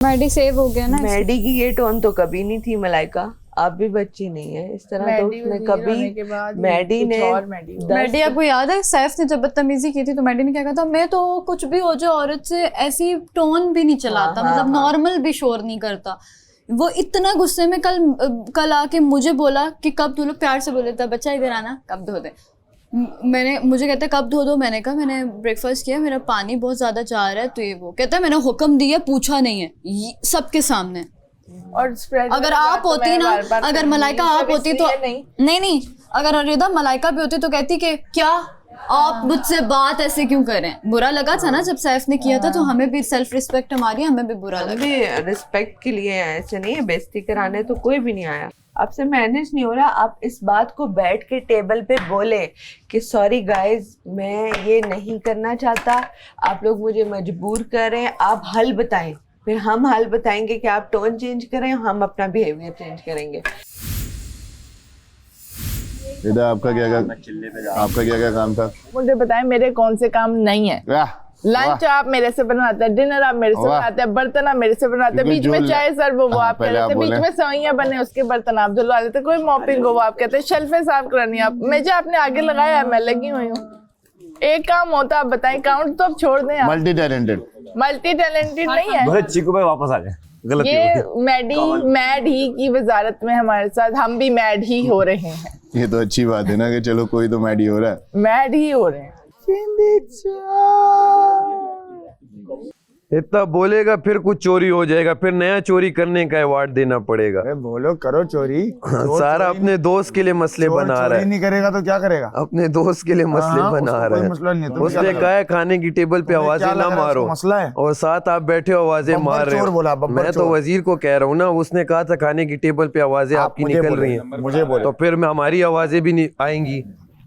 Maddie save हो गया ना। मैडी की ये टोन तो कभी नहीं थी मलाइका, आप भी बच्ची नहीं है इस तरह तो उसने कभी। मैडी ने मैडी आपको याद है सैफ ने जब बदतमीजी की थी तो मैडी ने क्या कहा था, मैं तो कुछ भी हो जाए औरत से ऐसी टोन भी नहीं चलाता, मतलब नॉर्मल भी शोर नहीं करता। वो इतना गुस्से में कल आके मुझे बोला कि कब तू लोग प्यार से बोले था बच्चा इधर आना कब धो दे। मुझे कहता है कब धो दो, मैंने कहा मैंने ब्रेकफास्ट किया, मेरा पानी बहुत ज्यादा जा रहा है तो ये वो कहता है मैंने हुक्म दिया पूछा नहीं है सबके सामने। और अगर आप होती ना, अगर मलाइका आप होती तो नहीं अगर रिदा मलाइका भी होती तो कहती कि क्या आप मुझसे बात ऐसे क्यों करें। बुरा लगा था ना जब सैफ ने किया था, तो हमें भी सेल्फ रिस्पेक्ट हमारी, हमें भी बुरा लगा। रिस्पेक्ट के लिए ऐसे नहीं है, बेइज्जती कराने तो कोई भी नहीं आया। आपसे मैनेज नहीं हो रहा, आप इस बात को बैठ के टेबल पे बोले कि सॉरी गाइज मैं ये नहीं करना चाहता, आप लोग मुझे मजबूर कर रहे हैं, आप हल बताएं, फिर हम हल बताएंगे कि आप टोन चेंज करें, हम अपना बिहेवियर चेंज करेंगे। इधर आपका क्या काम था? मुझे बताएं मेरे कौन से काम नहीं है। लंच आप मेरे से बनवाते हैं, डिनर आप मेरे से बनाते हैं, बर्तन आप मेरे से बनाते हैं, बीच में चाय सर्व वो आप कर देते, बीच में सवैयां बने उसके बर्तन आप धुलवा देते, कोई मॉपिंग हो वो आप कहते हैं, शेल्फे साफ करनी आप, मैं जो आपने आगे लगाया है मैं लगी हुई हूँ। एक काम होता आप बताएं, काउंट तो आप छोड़ दें। मल्टी टैलेंटेड नहीं है। चीकू भाई वापस आ जाए, ये मैड ही की वजारत में हमारे साथ हम भी मैड ही हो रहे हैं। ये तो अच्छी बात है ना कि चलो कोई तो मैड ही हो रहा है। मैड ही हो रहे हैं। इतना बोलेगा फिर कुछ चोरी हो जाएगा, फिर नया चोरी करने का अवार्ड देना पड़ेगा। बोलो करो चोरी। सारा अपने दोस्त के लिए मसले बना रहा है। नहीं करेगा तो क्या करेगा? अपने दोस्त के लिए मसले बना रहा है। उसने कहा है खाने की टेबल पे आवाजें ना मारो, मसला है। और साथ आप बैठे हो आवाजें मार रहे हो। मैं तो वजीर को कह रहा हूँ ना, उसने कहा था खाने की टेबल पे आवाजें आपकी निकल रही है, मुझे बोलो तो फिर हमारी आवाजें भी नहीं आएंगी।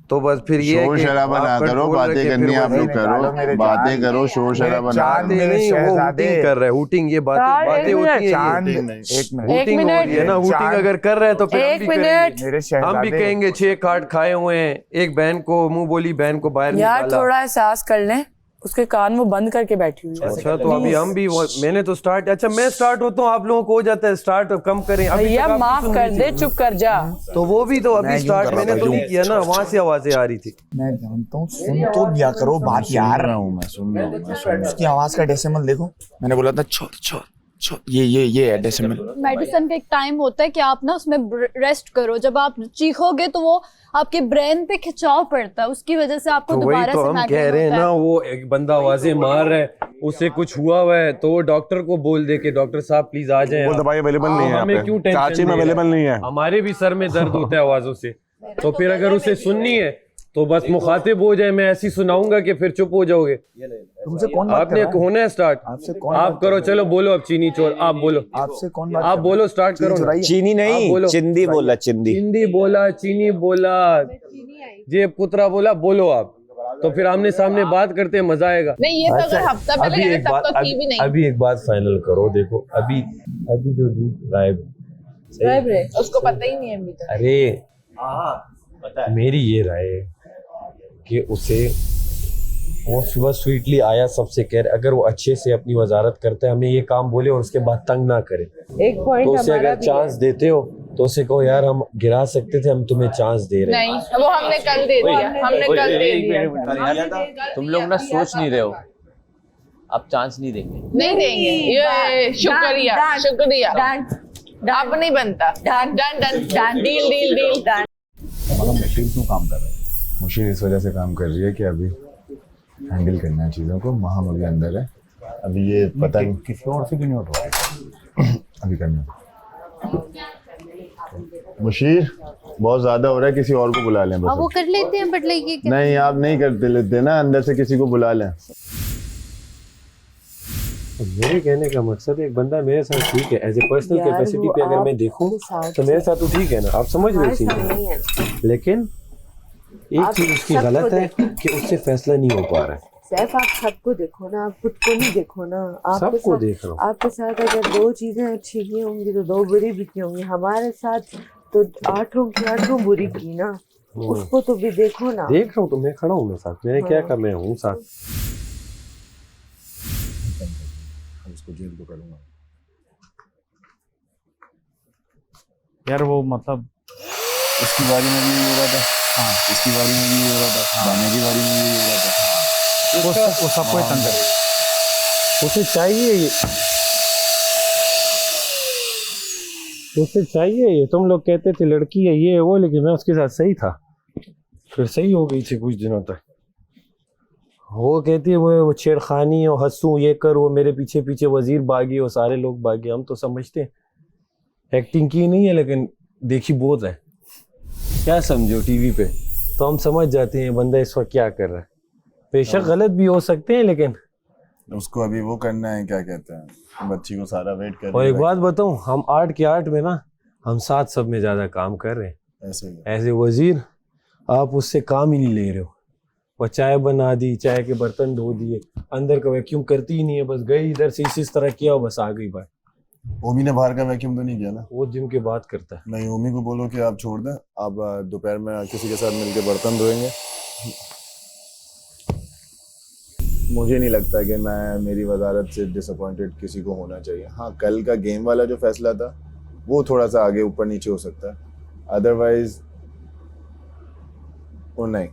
तो बस फिर ये शोर शराबा ना करो, बातें करनी आप लोग करो, बातें करो, शोर शराबा ना करो। नहीं वो हूटिंग कर रहा है, हूटिंग ये बातें होती है, हूटिंग हो रही है ना। हूटिंग अगर कर रहे हैं तो फिर हम भी कहेंगे 6 कार्ड खाए हुए हैं, एक बहन को मुंह बोली बहन को बाहर यार थोड़ा एहसास कर लें, उसके कान वो बंद करके बैठी हुई है। अच्छा तो अभी हम भी मैंने तो स्टार्ट, अच्छा मैं स्टार्ट होता हूँ, आप लोगों को हो जाता है स्टार्ट, कम करें भैया माफ कर दे, चुप कर जा। तो वो भी तो अभी स्टार्ट मैंने तो नहीं किया ना, वहाँ से आवाजें आ रही थी। मैं जानता हूँ, सुन तो लिया करो बात यार। मैं सुन रहा हूँ। उसकी आवाज का डेसिमल देखो, मैंने बोला था छोड़ छोड़ छोड़, ये है डेसिमल। मेडिसिन का एक टाइम होता है कि आप ना उसमें रेस्ट करो, जब आप चीखोगे तो वो आपके ब्रेन पे खिंचाव पड़ता है, उसकी वजह से आपको दोबारा तो हम कह रहे हैं ना, वो एक बंदा आवाजें मार रहा है, उससे कुछ हुआ हुआ है तो वो डॉक्टर को बोल दे के डॉक्टर साहब प्लीज आ जाए। वो दवाई अवेलेबल नहीं है, हमें क्यों टेंशन, चाची में अवेलेबल नहीं है। हमारे भी सर में दर्द होता है आवाजों से, तो फिर अगर उसे सुननी है तो बस मुखातिब हो जाए, मैं ऐसी सुनाऊंगा कि फिर चुप हो जाओगे। तुमसे कौन बात आपने होना है स्टार्ट, आपसे कौन आप करो, चलो बोलो अब चीनी चोर, आप बोलो, आपसे कौन बात आप बोलो, स्टार्ट करो। चीनी नहीं, चिंदी बोला, चिंदी बोला, चीनी बोला, जे पुत्रा बोला, बोलो आप, तो फिर आमने सामने बात करते हैं, मजा आएगा। नहीं ये तो अगर हफ्ता पहले अभी एक बात, अभी एक बात फाइनल करो, देखो अभी जो दूध गायब है उसको पता ही नहीं है अभी तक। अरे मेरी ये राय है कि उसे वो सुबह स्वीटली आया, सबसे कह रहे, अगर वो अच्छे से अपनी वजारत करता है, हमें ये काम बोले और उसके बाद तंग ना करे, एक पॉइंट तो उसे अगर चांस देते हो तो उसे कहो यार हम गिरा सकते थे, हम तुम्हें चांस दे रहे हैं। नहीं वो हमने कल दे दिया, हमने कल दे दिया। तुम लोग ना सोच नहीं रहे हो, अब चांस नहीं देंगे, नहीं देंगे। ये शुक्रिया शुक्रिया, अब नहीं बनता। Done done done, deal deal deal done. Mushir क्यों काम कर रहा है? मुशीर इस वजह से काम कर रही है कि अभी हैंडल करना है चीज़ों को, महम अभी अंदर है, अभी ये पता नहीं किसी और से क्यों नहीं उठ रहा है, अभी करना। मुशीर बहुत ज्यादा हो रहा है, किसी और को बुला लें बस। वो कर लेते हैं, बट लाइक नहीं आप नहीं करते लेते ना, अंदर से किसी को बुला लें। मेरे कहने का मकसद है, एक बंदा मेरे साथ ठीक है, एज ए पर्सनल कैपेसिटी पे अगर मैं देखूं तो मेरे साथ तो ठीक है ना, आप समझ रहे हो, लेकिन एक चीज उसकी गलत है कि उससे फैसला नहीं हो पा रहा है। सैफ आप सबको देखो ना, आप खुद को नहीं देखो ना। सबको देख रहा हूँ। आपके साथ अगर 2 चीजें अच्छी की होंगी तो 2 बुरी भी की होंगी, हमारे साथ तो 8 की 8 बुरी की ना, उसको तो भी देखो ना। देख रहा हूँ तो मैं खड़ा हूँ मैं साथ, मैंने क्या कहा, मैं हूँ साथ। उसको जेल तो करूंगा, यार वो मतलब इसकी बारी में भी हो रहा था, हाँ इसकी बारी में भी हो रहा था, दाने की बारी में भी हो रहा था, वो सबको ही तंग कर। उसे चाहिए ये, उसे चाहिए ये। तुम लोग कहते थे लड़की है ये है वो, लेकिन मैं उसके साथ सही था, फिर सही हो गई थी कुछ दिनों तक। वो कहती है वो छेड़खानी और हंसू ये कर, वो मेरे पीछे पीछे वजीर भागी और सारे लोग भागे। हम तो समझते हैं एक्टिंग की नहीं है, लेकिन देखी बहुत है। क्या समझो टीवी पे तो हम समझ जाते हैं बंदा इस वक्त क्या कर रहा है। बेशक गलत भी हो सकते हैं, लेकिन उसको अभी वो करना है, क्या कहते हैं, बच्ची को सारा वेट कर। और एक बात बताऊं, हम आर्ट के आर्ट में ना, हम 7 सब में ज्यादा काम कर रहे हैं। ऐसे एज ए वजीर आप उससे काम ही नहीं ले रहे हो। वो चाय बना दी, चाय के बर्तन धो दिए, अंदर का वैक्यूम करती ही नहीं है, बस गई इधर से इस तरह किया और बस आ गई बात। ओमी ने बाहर का वैक्यूम तो नहीं किया ना? वो जिम के बात करता है। नहीं, ओमी को बोलो कि आप छोड़ दें, आप दोपहर में किसी के साथ मिलके बर्तन धोएंगे। मुझे नहीं लगता कि मैं मेरी वजारत से डिसअपॉइंटेड किसी को होना चाहिए। हाँ, कल का गेम वाला जो फैसला था वो थोड़ा सा आगे ऊपर नीचे हो सकता है, अदरवाइज वो नहीं।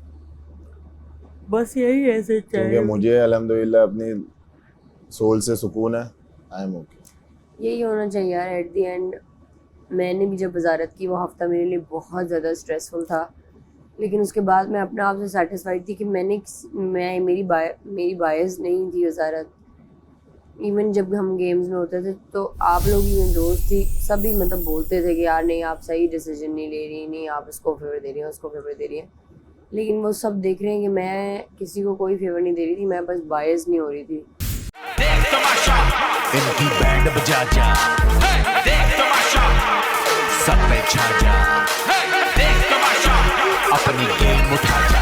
बस यही है ऐसे, क्योंकि मुझे अल्हम्दुलिल्लाह अपनी सोल से सुकून है। I am okay. यही होना चाहिए यार एट दी एंड। मैंने भी जब वजारत की, वो हफ्ता मेरे लिए बहुत ज़्यादा स्ट्रेसफुल था, लेकिन उसके बाद मैं अपने आप से सेटिस्फाइड थी कि मेरी बायस नहीं थी वजारत। इवन जब हम गेम्स में होते थे तो आप लोग ही मेरे दोस्त थी, सभी मतलब बोलते थे कि यार नहीं आप सही डिसीजन नहीं ले रही, नहीं आप इसको फेवर दे रही हैं, उसको फेवर दे रही हैं। लेकिन वो सब देख रहे हैं कि मैं किसी को कोई फेवर नहीं दे रही थी, मैं बस बायस नहीं हो रही थी। इनकी बैंड बजा जा, देख तमाशा, सब पे छा जा, देख तमाशा, अपनी गेम उठा जा।